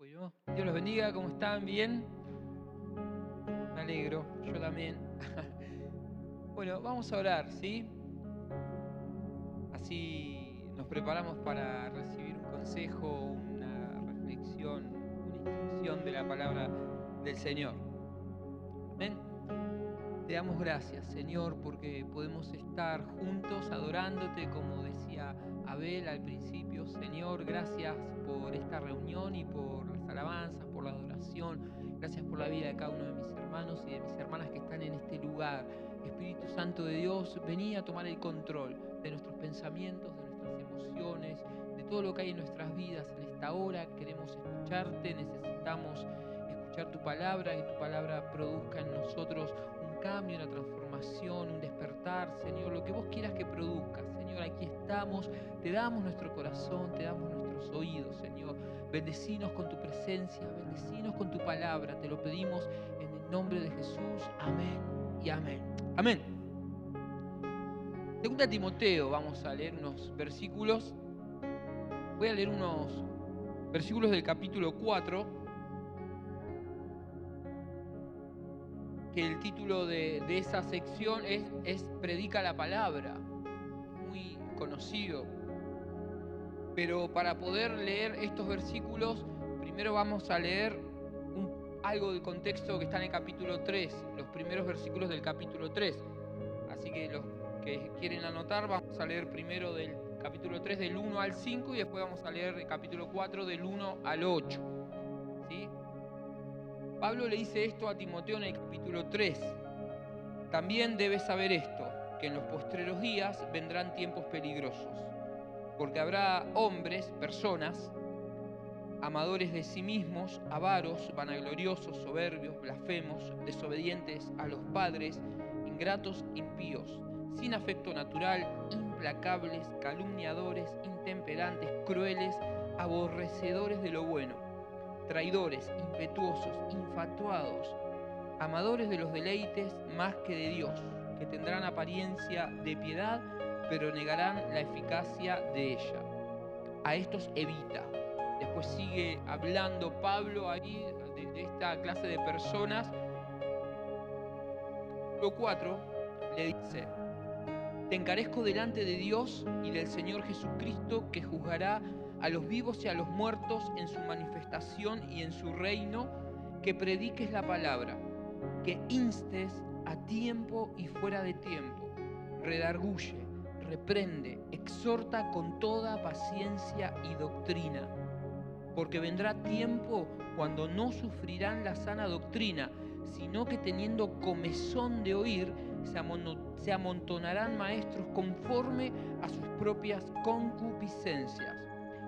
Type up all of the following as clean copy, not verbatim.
poco yo. Dios los bendiga, ¿cómo están? ¿Bien? Me alegro, yo también. Bueno, vamos a orar, ¿sí? Así nos preparamos para recibir un consejo, una reflexión, una instrucción de la palabra del Señor. Amén. Te damos gracias, Señor, porque podemos estar juntos adorándote, como decía Abel al principio. Señor, gracias por esta reunión y por las alabanzas, por la adoración. Gracias por la vida de cada uno de mis hermanos y de mis hermanas que están en este lugar. Espíritu Santo de Dios, vení a tomar el control de nuestros pensamientos, de nuestras emociones, de todo lo que hay en nuestras vidas. En esta hora queremos escucharte, necesitamos escuchar tu palabra, que tu palabra produzca en nosotros un cambio, una transformación, un despertar, Señor, lo que vos quieras que produzca. Señor, aquí estamos, te damos nuestro corazón, te damos nuestros oídos, Señor. Bendecinos con tu presencia, bendecinos con tu palabra, te lo pedimos en el nombre de Jesús. Amén y amén. Amén. Segunda Timoteo, vamos a leer unos versículos. Voy a leer unos versículos del capítulo 4. Que el título de esa sección es Predica la palabra, muy conocido. Pero para poder leer estos versículos, primero vamos a leer algo del contexto que está en el capítulo 3, los primeros versículos del capítulo 3. Así que los que quieren anotar, vamos a leer primero del capítulo 3 del 1 al 5 y después vamos a leer el capítulo 4 del 1 al 8. ¿Sí? Pablo le dice esto a Timoteo en el capítulo 3. También debes saber esto, que en los postreros días vendrán tiempos peligrosos, porque habrá hombres, personas, amadores de sí mismos, avaros, vanagloriosos, soberbios, blasfemos, desobedientes a los padres, ingratos, impíos, sin afecto natural, implacables, calumniadores, intemperantes, crueles, aborrecedores de lo bueno, traidores, impetuosos, infatuados, amadores de los deleites más que de Dios, que tendrán apariencia de piedad, pero negarán la eficacia de ella. A estos evita. Después sigue hablando Pablo ahí de esta clase de personas. Capítulo 4 le dice: te encarezco delante de Dios y del Señor Jesucristo, que juzgará a los vivos y a los muertos en su manifestación y en su reino, que prediques la palabra, que instes a tiempo y fuera de tiempo, redarguye, reprende, exhorta con toda paciencia y doctrina, porque vendrá tiempo cuando no sufrirán la sana doctrina, sino que teniendo comezón de oír, se amontonarán maestros conforme a sus propias concupiscencias,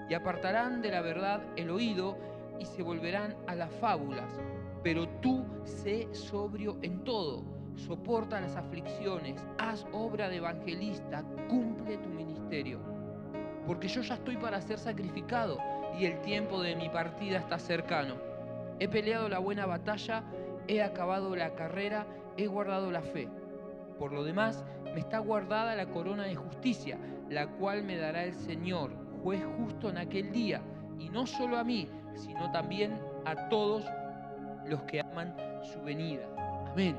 y apartarán de la verdad el oído y se volverán a las fábulas. Pero tú sé sobrio en todo, soporta las aflicciones, haz obra de evangelista, cumple tu ministerio. Porque yo ya estoy para ser sacrificado y el tiempo de mi partida está cercano. He peleado la buena batalla, he acabado la carrera, he guardado la fe. Por lo demás, me está guardada la corona de justicia, la cual me dará el Señor, juez justo en aquel día, y no solo a mí, sino también a todos los que aman su venida. Amén.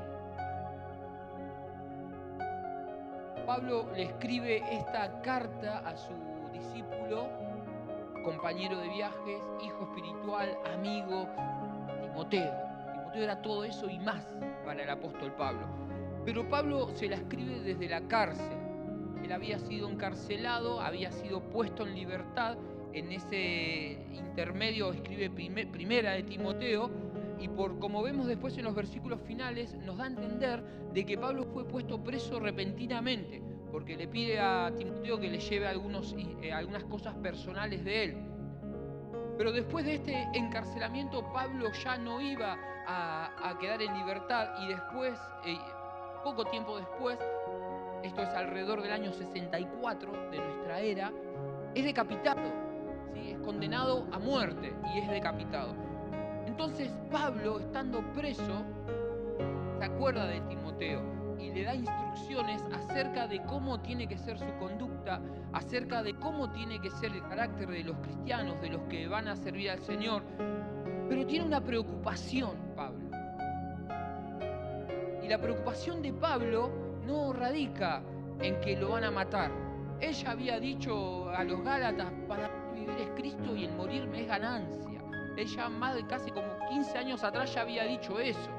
Pablo le escribe esta carta a su discípulo, compañero de viajes, hijo espiritual, amigo, Timoteo. Timoteo era todo eso y más para el apóstol Pablo. Pero Pablo se la escribe desde la cárcel. Él había sido encarcelado, había sido puesto en libertad. En ese intermedio escribe primera de Timoteo, y como vemos después en los versículos finales, nos da a entender de que Pablo fue puesto preso repentinamente, porque le pide a Timoteo que le lleve algunas cosas personales de él. Pero después de este encarcelamiento, Pablo ya no iba a quedar en libertad, y después, poco tiempo después, esto es alrededor del año 64 de nuestra era, es decapitado, ¿sí? Es condenado a muerte y es decapitado. Entonces Pablo, estando preso, se acuerda de Timoteo y le da instrucciones acerca de cómo tiene que ser su conducta, acerca de cómo tiene que ser el carácter de los cristianos, de los que van a servir al Señor. Pero tiene una preocupación, Pablo. Y la preocupación de Pablo no radica en que lo van a matar. Él ya había dicho a los Gálatas, para mí vivir es Cristo y el morirme es ganancia. Él ya más de casi como 15 años atrás ya había dicho eso.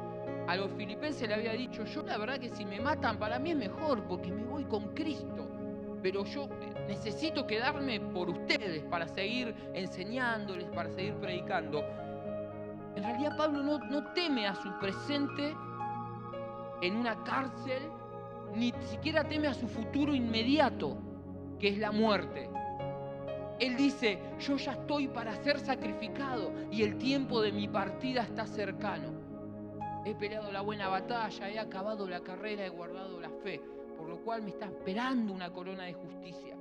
A los filipenses le había dicho, yo la verdad que si me matan para mí es mejor porque me voy con Cristo. Pero yo necesito quedarme por ustedes para seguir enseñándoles, para seguir predicando. En realidad Pablo no teme a su presente en una cárcel, ni siquiera teme a su futuro inmediato, que es la muerte. Él dice, yo ya estoy para ser sacrificado y el tiempo de mi partida está cercano. He peleado la buena batalla, he acabado la carrera, he guardado la fe, por lo cual me está esperando una corona de justicia.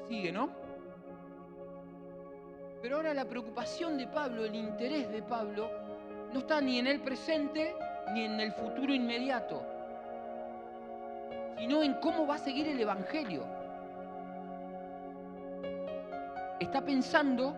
Sigue, ¿no? Pero ahora la preocupación de Pablo, el interés de Pablo, no está ni en el presente ni en el futuro inmediato, sino en cómo va a seguir el Evangelio. Está pensando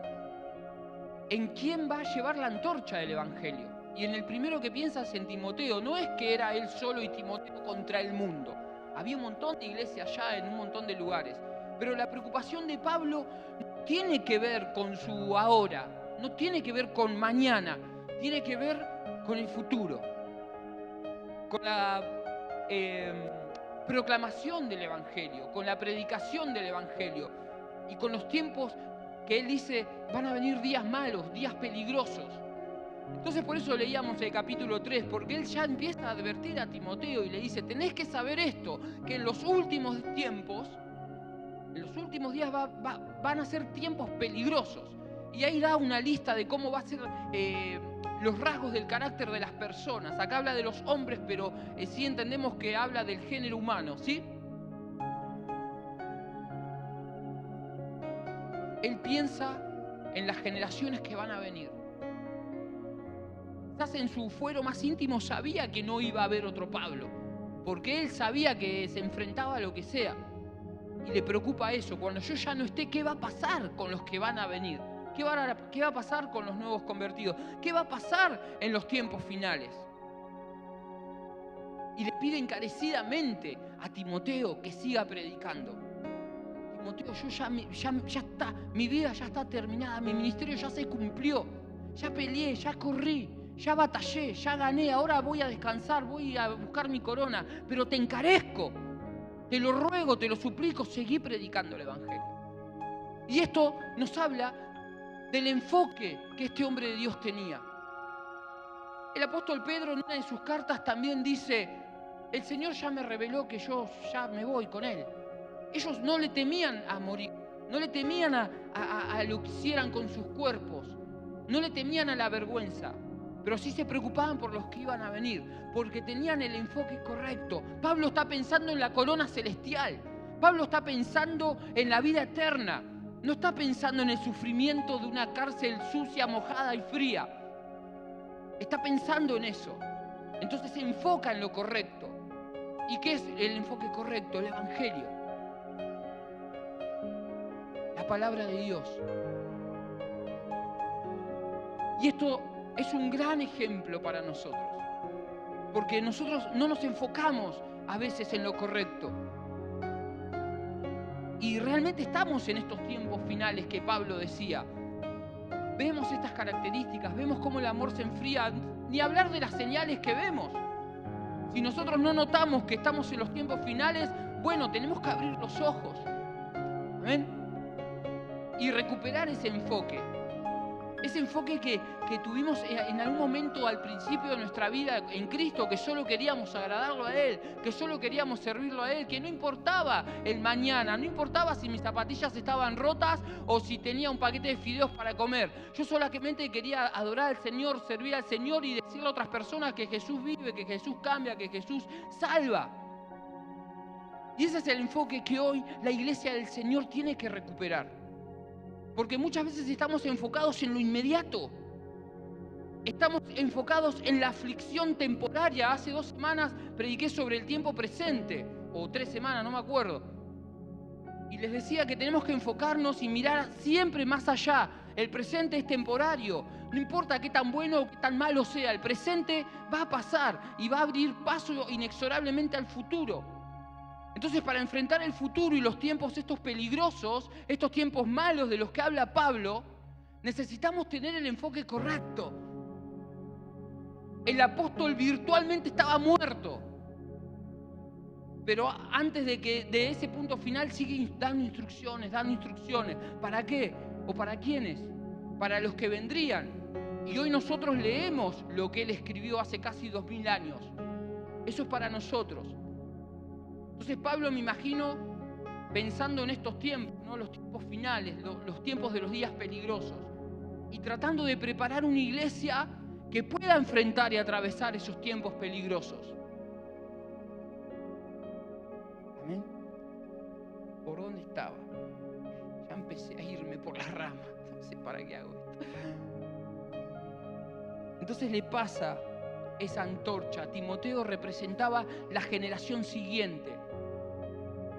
en quién va a llevar la antorcha del Evangelio. Y en el primero que piensa es en Timoteo. No es que era él solo y Timoteo contra el mundo. Había un montón de iglesias allá en un montón de lugares. Pero la preocupación de Pablo no tiene que ver con su ahora, no tiene que ver con mañana, tiene que ver con el futuro, con la proclamación del Evangelio, con la predicación del Evangelio y con los tiempos que él dice van a venir días malos, días peligrosos. Entonces por eso leíamos el capítulo 3, porque él ya empieza a advertir a Timoteo y le dice, tenés que saber esto, que en los últimos tiempos, en los últimos días van a ser tiempos peligrosos. Y ahí da una lista de cómo va a ser los rasgos del carácter de las personas. Acá habla de los hombres, pero sí entendemos que habla del género humano, ¿sí? Él piensa en las generaciones que van a venir. Quizás en su fuero más íntimo sabía que no iba a haber otro Pablo, porque él sabía que se enfrentaba a lo que sea. Y le preocupa eso. Cuando yo ya no esté, ¿qué va a pasar con los que van a venir? ¿Qué va a pasar con los nuevos convertidos? ¿Qué va a pasar en los tiempos finales? Y le pide encarecidamente a Timoteo que siga predicando. Timoteo, yo ya está, mi vida ya está terminada, mi ministerio ya se cumplió, ya peleé, ya corrí, ya batallé, ya gané, ahora voy a descansar, voy a buscar mi corona, pero te encarezco, te lo ruego, te lo suplico, seguí predicando el Evangelio. Y esto nos habla del enfoque que este hombre de Dios tenía. El apóstol Pedro en una de sus cartas también dice, el Señor ya me reveló que yo ya me voy con Él. Ellos no le temían a morir, no le temían a lo que hicieran con sus cuerpos, no le temían a la vergüenza, pero sí se preocupaban por los que iban a venir, porque tenían el enfoque correcto. Pablo está pensando en la corona celestial, Pablo está pensando en la vida eterna, no está pensando en el sufrimiento de una cárcel sucia, mojada y fría. Está pensando en eso. Entonces se enfoca en lo correcto. ¿Y qué es el enfoque correcto? El Evangelio. La palabra de Dios. Y esto es un gran ejemplo para nosotros. Porque nosotros no nos enfocamos a veces en lo correcto. Y realmente estamos en estos tiempos finales que Pablo decía. Vemos estas características, vemos cómo el amor se enfría, ni hablar de las señales que vemos. Si nosotros no notamos que estamos en los tiempos finales, bueno, tenemos que abrir los ojos. ¿Amén? Y recuperar ese enfoque. Ese enfoque que tuvimos en algún momento al principio de nuestra vida en Cristo, que solo queríamos agradarlo a Él, que solo queríamos servirlo a Él, que no importaba el mañana, no importaba si mis zapatillas estaban rotas o si tenía un paquete de fideos para comer. Yo solamente quería adorar al Señor, servir al Señor y decirle a otras personas que Jesús vive, que Jesús cambia, que Jesús salva. Y ese es el enfoque que hoy la iglesia del Señor tiene que recuperar. Porque muchas veces estamos enfocados en lo inmediato. Estamos enfocados en la aflicción temporaria. Hace 2 semanas prediqué sobre el tiempo presente, o 3 semanas, no me acuerdo. Y les decía que tenemos que enfocarnos y mirar siempre más allá. El presente es temporario. No importa qué tan bueno o qué tan malo sea, el presente va a pasar y va a abrir paso inexorablemente al futuro. Entonces, para enfrentar el futuro y los tiempos estos peligrosos, estos tiempos malos de los que habla Pablo, necesitamos tener el enfoque correcto. El apóstol virtualmente estaba muerto, pero antes de ese punto final sigue dando instrucciones. ¿Para qué? ¿O para quiénes? Para los que vendrían. Y hoy nosotros leemos lo que él escribió hace casi 2000 años. Eso es para nosotros. Entonces Pablo, me imagino, pensando en estos tiempos, ¿no? Los tiempos finales, los tiempos de los días peligrosos, y tratando de preparar una iglesia que pueda enfrentar y atravesar esos tiempos peligrosos. ¿Amén? ¿Por dónde estaba? Ya empecé a irme por las ramas. No sé para qué hago esto. Entonces le pasa esa antorcha. Timoteo representaba la generación siguiente.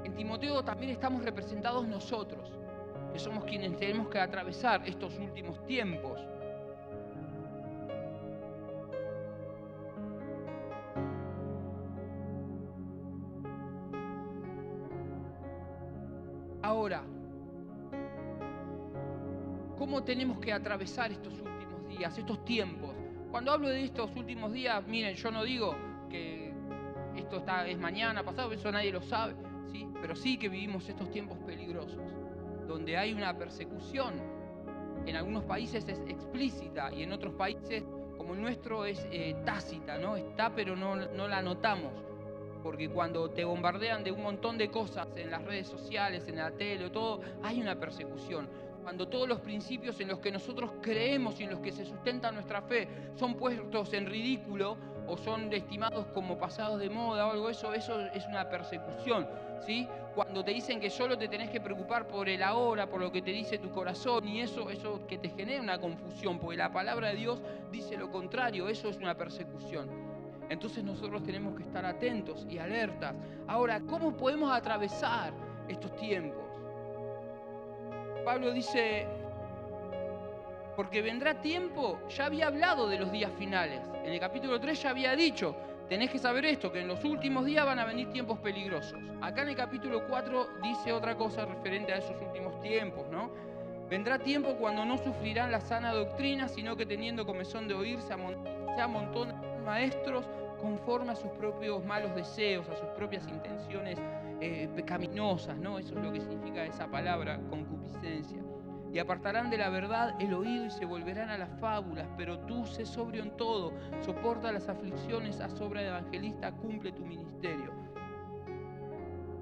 En Timoteo también estamos representados nosotros, que somos quienes tenemos que atravesar estos últimos tiempos. Ahora, ¿cómo tenemos que atravesar estos últimos días, estos tiempos? Cuando hablo de estos últimos días, miren, yo no digo que esto es mañana, pasado, eso nadie lo sabe, ¿sí? Pero sí que vivimos estos tiempos peligrosos, donde hay una persecución. En algunos países es explícita y en otros países, como el nuestro, es tácita, ¿no? Está, pero no la notamos. Porque cuando te bombardean de un montón de cosas en las redes sociales, en la tele, todo, hay una persecución. Cuando todos los principios en los que nosotros creemos y en los que se sustenta nuestra fe son puestos en ridículo o son estimados como pasados de moda o algo, eso es una persecución, ¿sí? Cuando te dicen que solo te tenés que preocupar por el ahora, por lo que te dice tu corazón, y eso que te genera una confusión, porque la palabra de Dios dice lo contrario, eso es una persecución. Entonces nosotros tenemos que estar atentos y alertas. Ahora, ¿cómo podemos atravesar estos tiempos? Pablo dice, porque vendrá tiempo, ya había hablado de los días finales. En el capítulo 3 ya había dicho, tenés que saber esto, que en los últimos días van a venir tiempos peligrosos. Acá en el capítulo 4 dice otra cosa referente a esos últimos tiempos, ¿no? Vendrá tiempo cuando no sufrirán la sana doctrina, sino que teniendo comezón de oír, se amontonan maestros conforme a sus propios malos deseos, a sus propias intenciones pecaminosas, ¿no? Eso es lo que significa esa palabra, concupiscencia. Y apartarán de la verdad el oído y se volverán a las fábulas, pero tú sé sobrio en todo, soporta las aflicciones, haz obra de evangelista, cumple tu ministerio.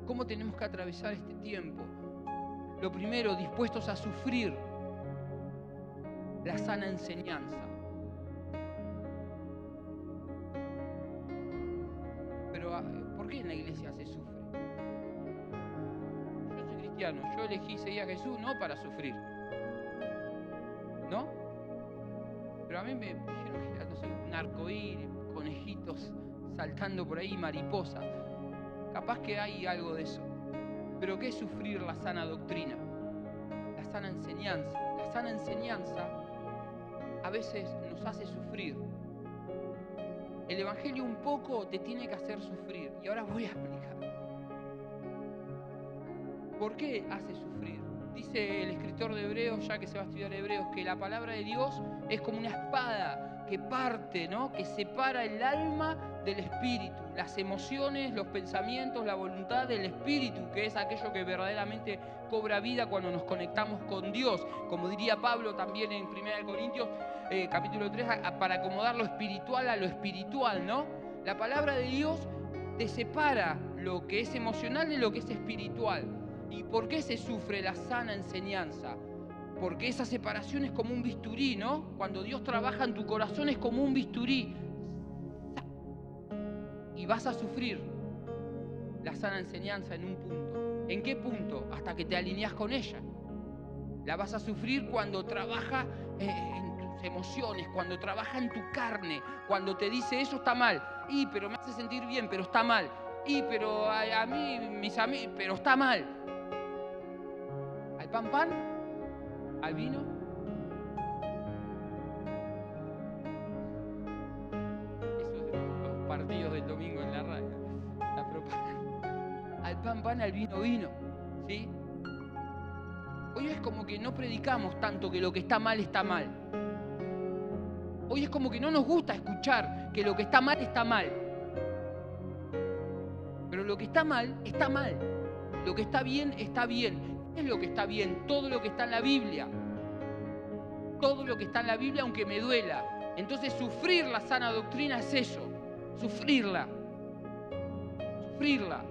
¿Cómo tenemos que atravesar este tiempo? Lo primero, dispuestos a sufrir la sana enseñanza. Pero, ¿por qué en la iglesia se sufre? Yo soy cristiano, yo elegí seguir a Jesús no para sufrir, ¿no? Pero a mí me dijeron que soy un arcoíris, conejitos saltando por ahí, mariposas. Capaz que hay algo de eso. Pero ¿qué es sufrir la sana doctrina? La sana enseñanza. La sana enseñanza a veces nos hace sufrir. El Evangelio un poco te tiene que hacer sufrir. Y ahora voy a explicar. ¿Por qué hace sufrir? Dice el escritor de Hebreos, ya que se va a estudiar Hebreos, que la palabra de Dios es como una espada que parte, ¿no? Que separa el alma del espíritu, las emociones, los pensamientos, la voluntad del espíritu, que es aquello que verdaderamente cobra vida cuando nos conectamos con Dios. Como diría Pablo también en 1 Corintios, capítulo 3, para acomodar lo espiritual a lo espiritual, ¿no? La palabra de Dios te separa lo que es emocional de lo que es espiritual. ¿Y por qué se sufre la sana enseñanza? Porque esa separación es como un bisturí, ¿no? Cuando Dios trabaja en tu corazón es como un bisturí. Y vas a sufrir la sana enseñanza en un punto. ¿En qué punto? Hasta que te alineas con ella. La vas a sufrir cuando trabaja en tus emociones, cuando trabaja en tu carne, cuando te dice eso está mal. Pero me hace sentir bien, pero está mal. Pero a mí, mis amigos, pero está mal. Al pan, al vino. pan, al vino, vino. ¿Sí? Hoy es como que no predicamos tanto que lo que está mal está mal. Hoy es como que no nos gusta escuchar que lo que está mal está mal. Pero lo que está mal, está mal. Lo que está bien, está bien. ¿Qué es lo que está bien? Todo lo que está en la Biblia. Todo lo que está en la Biblia, aunque me duela. Entonces sufrir la sana doctrina es eso. Sufrirla. Sufrirla.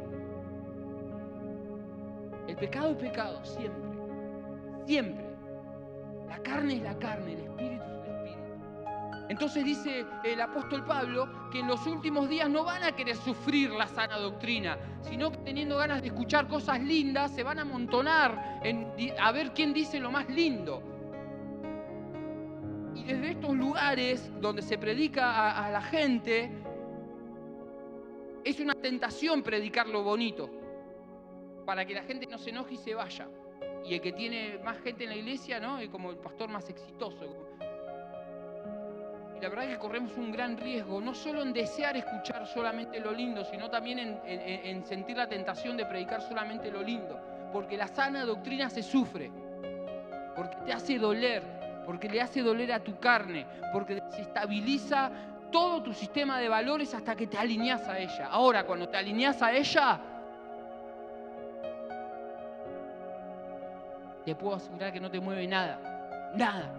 El pecado es pecado, siempre. Siempre. La carne es la carne, el espíritu es el espíritu. Entonces dice el apóstol Pablo que en los últimos días no van a querer sufrir la sana doctrina, sino que teniendo ganas de escuchar cosas lindas, se van a amontonar a ver quién dice lo más lindo. Y desde estos lugares donde se predica a la gente, es una tentación predicar lo bonito, para que la gente no se enoje y se vaya. Y el que tiene más gente en la iglesia, ¿no? Es como el pastor más exitoso. Y la verdad es que corremos un gran riesgo, no solo en desear escuchar solamente lo lindo, sino también en sentir la tentación de predicar solamente lo lindo. Porque la sana doctrina se sufre, porque te hace doler, porque le hace doler a tu carne, porque desestabiliza todo tu sistema de valores hasta que te alineás a ella. Ahora, cuando te alineás a ella, te puedo asegurar que no te mueve nada. Nada.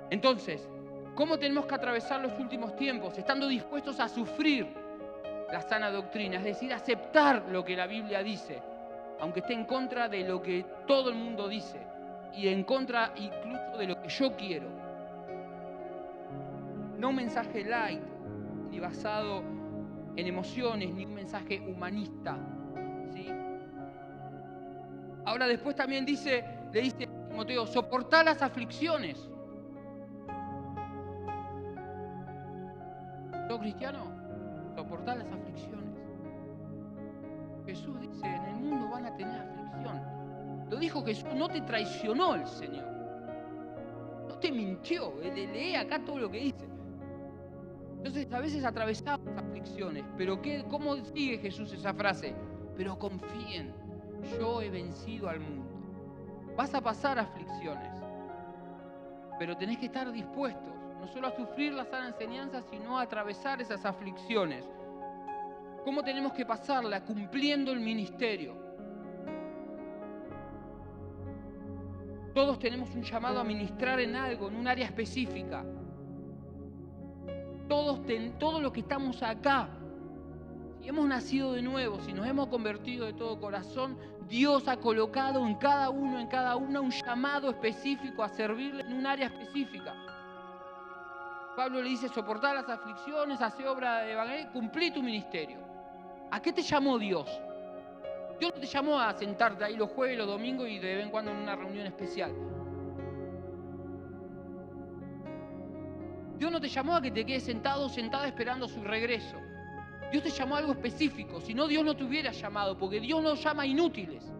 Entonces, ¿cómo tenemos que atravesar los últimos tiempos? Estando dispuestos a sufrir la sana doctrina, es decir, aceptar lo que la Biblia dice, aunque esté en contra de lo que todo el mundo dice y en contra incluso de lo que yo quiero. No un mensaje light, ni basado en emociones, ni un mensaje humanista, ¿sí? Ahora después también le dice a Timoteo, soportá las aflicciones. ¿Sos cristiano? Soportá las aflicciones. Jesús dice, en el mundo van a tener aflicción. Lo dijo Jesús, no te traicionó el Señor. No te mintió. Lee acá todo lo que dice. Entonces a veces atravesamos aflicciones. Pero ¿cómo sigue Jesús esa frase? Pero confíen. Yo he vencido al mundo. Vas a pasar aflicciones, pero tenés que estar dispuestos, no solo a sufrir la sana enseñanza, sino a atravesar esas aflicciones. ¿Cómo tenemos que pasarla? Cumpliendo el ministerio. Todos tenemos un llamado a ministrar en algo, en un área específica. Todos los que estamos acá, si hemos nacido de nuevo, si nos hemos convertido de todo corazón, Dios ha colocado en cada uno, en cada una, un llamado específico a servirle en un área específica. Pablo le dice, soportar las aflicciones, hacer obra de evangelio, cumplí tu ministerio. ¿A qué te llamó Dios? Dios no te llamó a sentarte ahí los jueves, los domingos y de vez en cuando en una reunión especial. Dios no te llamó a que te quedes sentado o sentada esperando su regreso. Dios te llamó a algo específico, si no Dios no te hubiera llamado, porque Dios nos llama inútiles.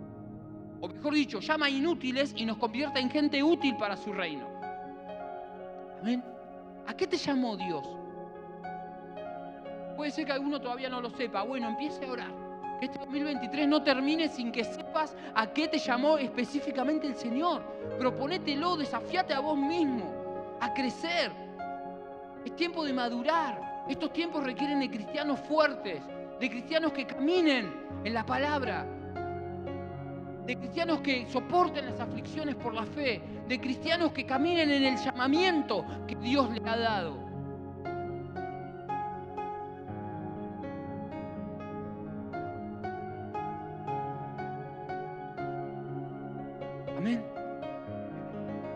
O mejor dicho, llama inútiles y nos convierte en gente útil para su reino. ¿Amén? ¿A qué te llamó Dios? Puede ser que alguno todavía no lo sepa. Bueno, empiece a orar. Que este 2023 no termine sin que sepas a qué te llamó específicamente el Señor. Proponételo, desafíate a vos mismo, a crecer. Es tiempo de madurar. Estos tiempos requieren de cristianos fuertes, de cristianos que caminen en la palabra, de cristianos que soporten las aflicciones por la fe, de cristianos que caminen en el llamamiento que Dios le ha dado. Amén.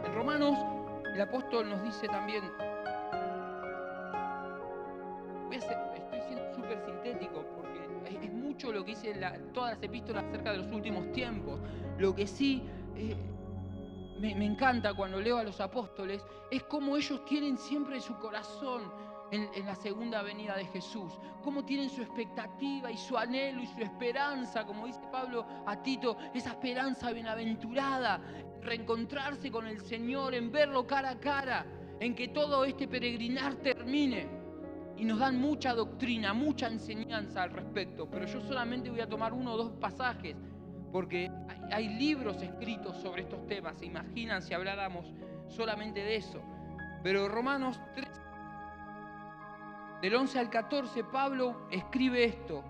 En Romanos, el apóstol nos dice también, estoy siendo súper sintético porque es mucho lo que dice todas las epístolas acerca de los últimos tiempos. Lo que sí me encanta cuando leo a los apóstoles es cómo ellos tienen siempre su corazón en la segunda venida de Jesús, cómo tienen su expectativa y su anhelo y su esperanza, como dice Pablo a Tito, esa esperanza bienaventurada, reencontrarse con el Señor, en verlo cara a cara, en que todo este peregrinar termine. y nos dan mucha doctrina, mucha enseñanza al respecto, pero yo solamente voy a tomar 1 o 2 pasajes, porque hay libros escritos sobre estos temas. ¿Se imaginan si habláramos solamente de eso? Pero Romanos 3, del 11 al 14, Pablo escribe esto.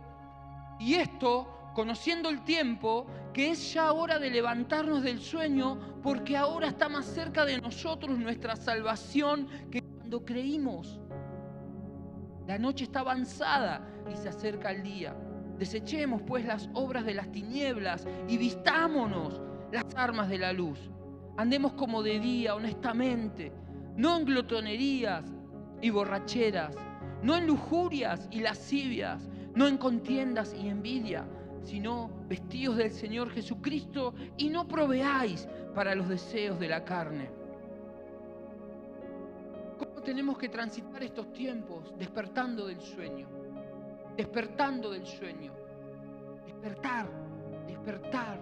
Y esto, conociendo el tiempo, que es ya hora de levantarnos del sueño, porque ahora está más cerca de nosotros nuestra salvación que cuando creímos. La noche está avanzada y se acerca el día. Desechemos pues las obras de las tinieblas y vistámonos las armas de la luz. Andemos como de día, honestamente, no en glotonerías y borracheras, no en lujurias y lascivias, no en contiendas y envidia, sino vestidos del Señor Jesucristo y no proveáis para los deseos de la carne. ¿Cómo tenemos que transitar estos tiempos? Despertando del sueño. Despertando del sueño. Despertar, despertar.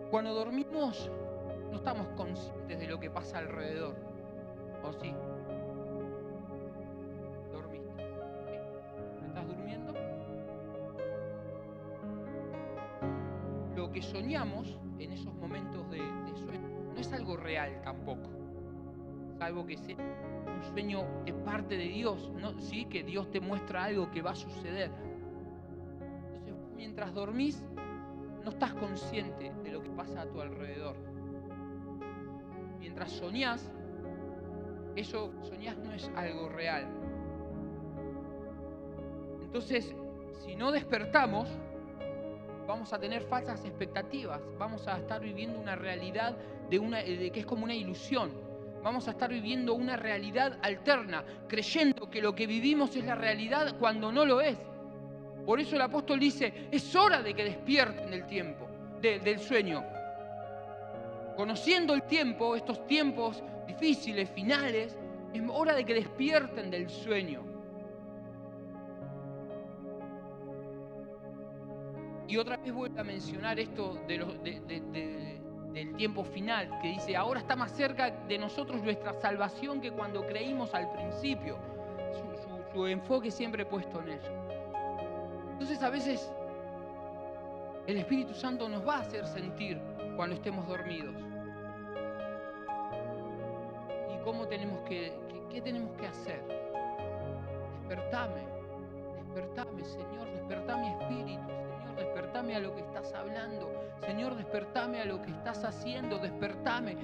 Cuando dormimos, no estamos conscientes de lo que pasa alrededor. ¿O sí? ¿Dormiste? ¿Sí? ¿Estás durmiendo? Lo que soñamos en esos momentos de sueño no es algo real tampoco. Salvo que sea un sueño de parte de Dios, ¿no? Sí, que Dios te muestra algo que va a suceder. Entonces, mientras dormís, no estás consciente de lo que pasa a tu alrededor. Mientras soñás, eso soñás no es algo real. Entonces, si no despertamos, vamos a tener falsas expectativas, vamos a estar viviendo una realidad de que es como una ilusión. Vamos a estar viviendo una realidad alterna, creyendo que lo que vivimos es la realidad cuando no lo es. Por eso el apóstol dice, es hora de que despierten del tiempo, del sueño. Conociendo el tiempo, estos tiempos difíciles, finales, es hora de que despierten del sueño. Y otra vez vuelvo a mencionar esto del tiempo final, que dice, ahora está más cerca de nosotros nuestra salvación que cuando creímos al principio. Su enfoque siempre puesto en ello. Entonces a veces el Espíritu Santo nos va a hacer sentir cuando estemos dormidos. ¿Y cómo tenemos qué tenemos que hacer? Despertame, Señor, despertá mi espíritu, Señor, despertame a lo que estás hablando, Señor, despertame a lo que estás haciendo, despertame.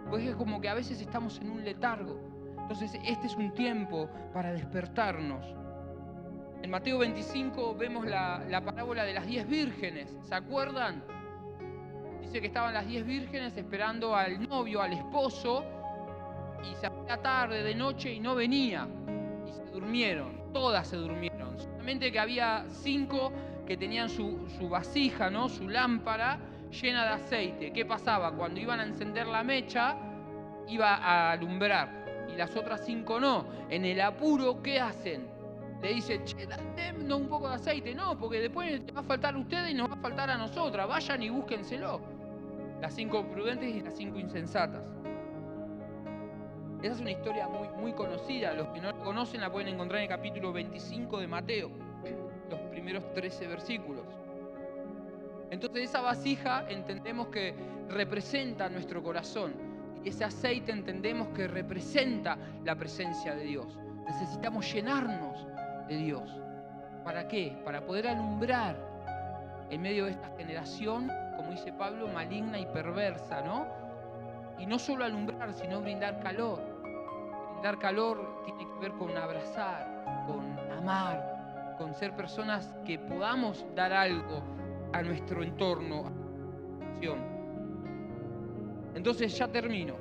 Pues es como que a veces estamos en un letargo. Entonces este es un tiempo para despertarnos. En Mateo 25 vemos la parábola de las 10 vírgenes, ¿se acuerdan? Dice que estaban las 10 vírgenes esperando al novio, al esposo, y se hacía tarde, de noche, y no venía. Y se durmieron, todas se durmieron. Solamente que había 5 que tenían su vasija, ¿no? Su lámpara llena de aceite. ¿Qué pasaba? Cuando iban a encender la mecha, iba a alumbrar. Y las otras 5 no. En el apuro, ¿qué hacen? Le dicen, che, dennos un poco de aceite. No, porque después les va a faltar a ustedes y nos va a faltar a nosotras. Vayan y búsquenselo. Las 5 prudentes y las 5 insensatas. Esa es una historia muy, muy conocida. Los que no la conocen la pueden encontrar en el capítulo 25 de Mateo, los primeros 13 versículos. Entonces esa vasija entendemos que representa nuestro corazón. Y ese aceite entendemos que representa la presencia de Dios. Necesitamos llenarnos de Dios. ¿Para qué? Para poder alumbrar en medio de esta generación, como dice Pablo, maligna y perversa, ¿no? Y no solo alumbrar, sino brindar calor. Brindar calor tiene que ver con abrazar, con amar, con ser personas que podamos dar algo a nuestro entorno, a nuestra acción. Entonces ya termino.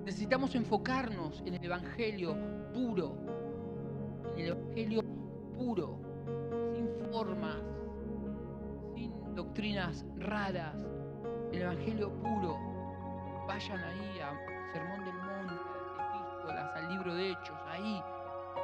Necesitamos enfocarnos en el Evangelio puro, sin formas, sin doctrinas raras, el Evangelio puro. Vayan ahí al Sermón del Monte, a las epístolas, al libro de Hechos, ahí.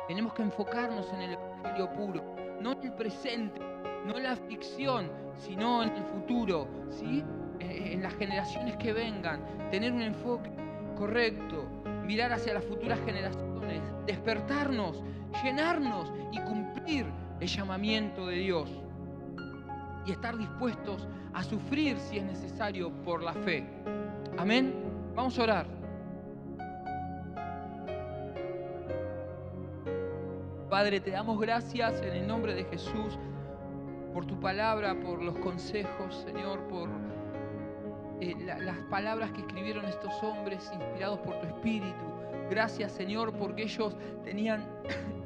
Tenemos que enfocarnos en el Evangelio puro, no en el presente, no en la aflicción, sino en el futuro, ¿sí? En las generaciones que vengan, tener un enfoque correcto, mirar hacia las futuras generaciones, despertarnos, llenarnos y cumplir el llamamiento de Dios y estar dispuestos a sufrir si es necesario por la fe. Amén. Vamos a orar. Padre, te damos gracias en el nombre de Jesús por tu palabra, por los consejos, Señor, por las palabras que escribieron estos hombres inspirados por tu Espíritu. Gracias, Señor, porque ellos tenían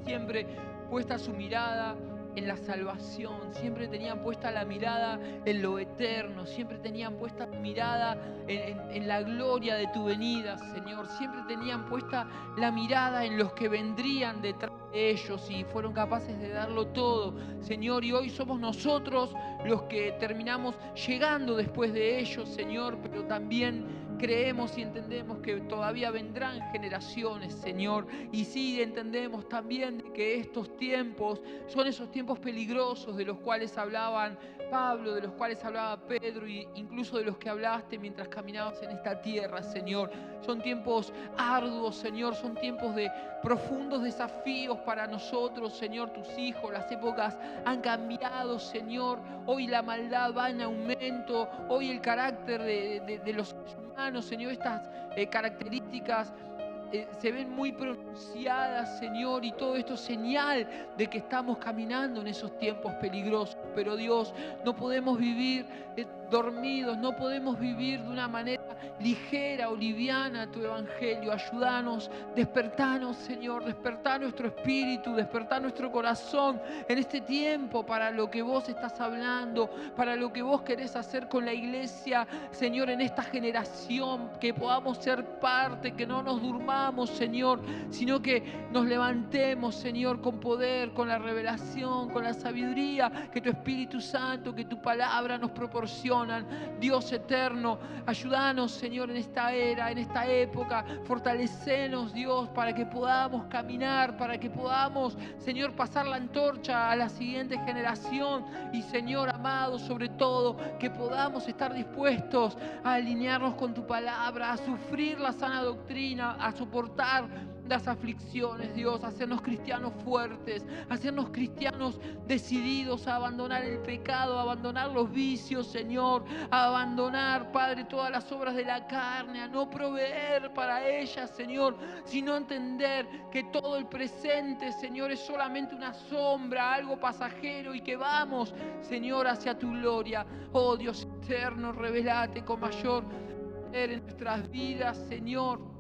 siempre puesta su mirada en la salvación, siempre tenían puesta la mirada en lo eterno, siempre tenían puesta la mirada en la gloria de tu venida, Señor. Siempre tenían puesta la mirada en los que vendrían detrás de ellos y fueron capaces de darlo todo, Señor. Y hoy somos nosotros los que terminamos llegando después de ellos, Señor, pero también creemos y entendemos que todavía vendrán generaciones, Señor. Y sí, entendemos también que estos tiempos son esos tiempos peligrosos de los cuales hablaban Pablo, de los cuales hablaba Pedro e incluso de los que hablaste mientras caminabas en esta tierra, Señor. Son tiempos arduos, Señor, son tiempos de profundos desafíos para nosotros, Señor, tus hijos. Las épocas han cambiado, Señor. Hoy la maldad va en aumento, hoy el carácter de los humanos, Señor, estas características se ven muy pronunciadas, Señor, y todo esto es señal de que estamos caminando en esos tiempos peligrosos. Pero Dios, no podemos vivir dormidos, no podemos vivir de una manera ligera o liviana tu evangelio. Ayúdanos, despertanos, Señor, despertar nuestro espíritu, despertar nuestro corazón en este tiempo para lo que vos estás hablando, para lo que vos querés hacer con la iglesia, Señor, en esta generación, que podamos ser parte, que no nos durmamos, Señor, sino que nos levantemos, Señor, con poder, con la revelación, con la sabiduría que tu Espíritu Santo, que tu palabra nos proporcionan. Dios eterno, ayúdanos, Señor, en esta era, en esta época. Fortalecenos, Dios, para que podamos caminar, para que podamos, Señor, pasar la antorcha a la siguiente generación. Y, Señor amado, sobre todo, que podamos estar dispuestos a alinearnos con tu palabra, a sufrir la sana doctrina, a soportar las aflicciones, Dios, hacernos cristianos fuertes, hacernos cristianos decididos a abandonar el pecado, a abandonar los vicios, Señor, a abandonar, Padre, todas las obras de la carne, a no proveer para ellas, Señor, sino entender que todo el presente, Señor, es solamente una sombra, algo pasajero, y que vamos, Señor, hacia tu gloria. Oh Dios eterno, revelate con mayor poder en nuestras vidas, Señor,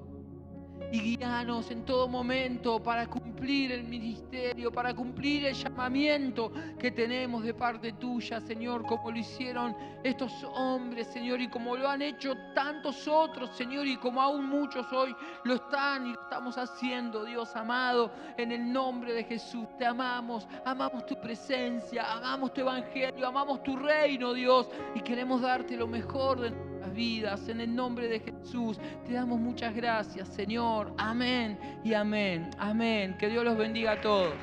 y guíanos en todo momento para cumplir el ministerio, para cumplir el llamamiento que tenemos de parte tuya, Señor, como lo hicieron estos hombres, Señor, y como lo han hecho tantos otros, Señor, y como aún muchos hoy lo están y lo estamos haciendo, Dios amado, en el nombre de Jesús. Te amamos, amamos tu presencia, amamos tu evangelio, amamos tu reino, Dios, y queremos darte lo mejor de nuestras vidas. En el nombre de Jesús te damos muchas gracias, Señor. Amén y amén. Amén. Que Dios los bendiga a todos.